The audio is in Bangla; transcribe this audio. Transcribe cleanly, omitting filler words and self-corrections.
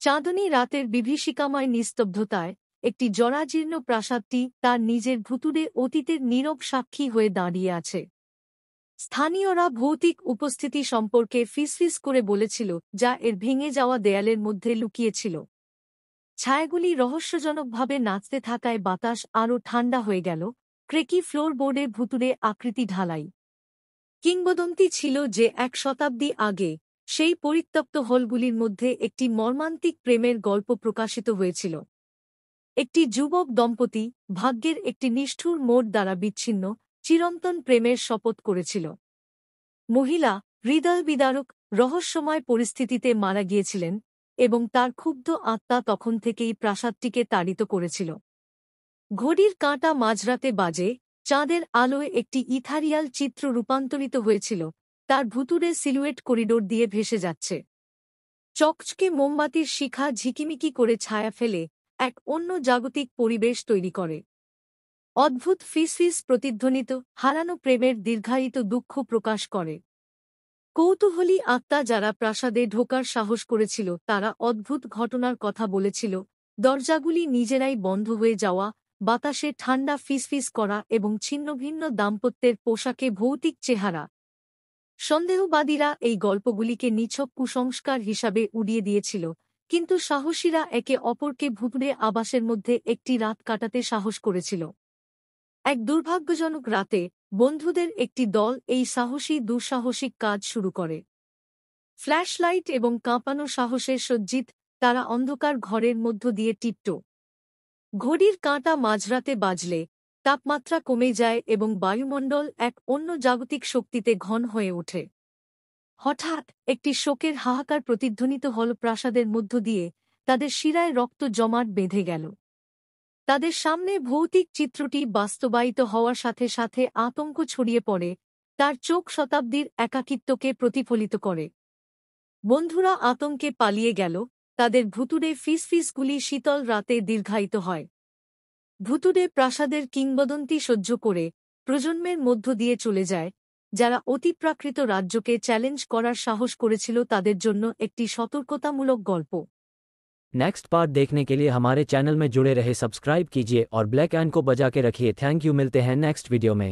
চাঁদনী রাতের বিভীষিকাময় নিস্তব্ধতায় একটি জরাজীর্ণ প্রাসাদটি তার নিজের ভুতুড়ে অতীতের নীরব সাক্ষী হয়ে দাঁড়িয়ে আছে। স্থানীয়রা ভৌতিক উপস্থিতি সম্পর্কে ফিসফিস করে বলেছিল, যা এর ভেঙে যাওয়া দেয়ালের মধ্যে লুকিয়েছিল। ছায়াগুলি রহস্যজনকভাবে নাচতে থাকায় বাতাস আরও ঠান্ডা হয়ে গেল। ক্রেকি ফ্লোরবোর্ডে ভুতুড়ে আকৃতি ঢালাই। কিংবদন্তি ছিল যে 1 শতাব্দী আগে সেই পরিত্যক্ত হলগুলির মধ্যে একটি মর্মান্তিক প্রেমের গল্প প্রকাশিত হয়েছিল। একটি যুবক দম্পতি ভাগ্যের একটি নিষ্ঠুর মোড় দ্বারা বিচ্ছিন্ন চিরন্তন প্রেমের শপথ করেছিল। মহিলা হৃদয়বিদারক রহস্যময় পরিস্থিতিতে মারা গিয়েছিলেন এবং তার ক্ষুব্ধ আত্মা তখন থেকেই প্রাসাদটিকে তাড়িত করেছিল। ঘড়ির কাঁটা মাঝরাতে বাজে, চাঁদের আলোয় একটি ইথারিয়াল চিত্র রূপান্তরিত হয়েছিল, তার ভুতুড়ে সিলুয়েট করিডোর দিয়ে ভেসে যাচ্ছে। চকচকে মোমবাতির শিখা ঝিকিমিকি করে ছায়া ফেলে এক অন্য জাগতিক পরিবেশ তৈরি করে। অদ্ভুত ফিসফিস প্রতিধ্বনিত হারানো প্রেমের দীর্ঘায়িত দুঃখ প্রকাশ করে। কৌতূহলী আত্মা যারা প্রাসাদে ঢোকার সাহস করেছিল তারা অদ্ভুত ঘটনার কথা বলেছিল, দরজাগুলি নিজেরাই বন্ধ হয়ে যাওয়া, বাতাসে ঠান্ডা ফিসফিস করা এবং ছিন্নভিন্ন দাম্পত্যের পোশাকে ভৌতিক চেহারা। সন্দেহবাদীরা এই গল্পগুলিকে নিছক কুসংস্কার হিসাবে উড়িয়ে দিয়েছিল, কিন্তু সাহসীরা একে অপরকে ভুতুড়ে আবাসের মধ্যে একটি রাত কাটাতে সাহস করেছিল। এক দুর্ভাগ্যজনক রাতে বন্ধুদের একটি দল এই সাহসী দুঃসাহসিক কাজ শুরু করে। ফ্ল্যাশলাইট এবং কাঁপানো সাহসের সজ্জিত তারা অন্ধকার ঘরের মধ্য দিয়ে টিপট। ঘড়ির কাঁটা মাঝরাতে বাজলে তাপমাত্রা কমে যায় এবং বায়ুমণ্ডল এক অন্য জাগতিক শক্তিতে ঘন হয়ে ওঠে। হঠাৎ একটি শোকের হাহাকার প্রতিধ্বনিত হল প্রাসাদের মধ্য দিয়ে, তাদের শিরায় রক্ত জমাট বেঁধে গেল। তাদের সামনে ভৌতিক চিত্রটি বাস্তবায়িত হওয়ার সাথে সাথে আতঙ্ক ছড়িয়ে পড়ে, তার চোখ শতাব্দীর একাকিত্বকে প্রতিফলিত করে। বন্ধুরা আতঙ্কে পালিয়ে গেল, তাদের ভুতুড়ে ফিসফিসগুলি শীতল রাতে দীর্ঘায়িত হয়। ভুতুড়ে প্রাসাদের কিংবদন্তি সহ্য করে প্রজন্মের মধ্য দিয়ে চলে যায়, যারা অতিপ্রাকৃত রাজ্যকে চ্যালেঞ্জ করার সাহস করেছিল তাদের জন্য একটি সতর্কতামূলক গল্প। नेक्स्ट पार्ट देखने के लिए हमारे चैनल में जुड़े रहे, सब्सक्राइब कीजिए और ब्लैक आइकन को बजा के रखिए। थैंक यू, मिलते हैं नेक्स्ट वीडियो में।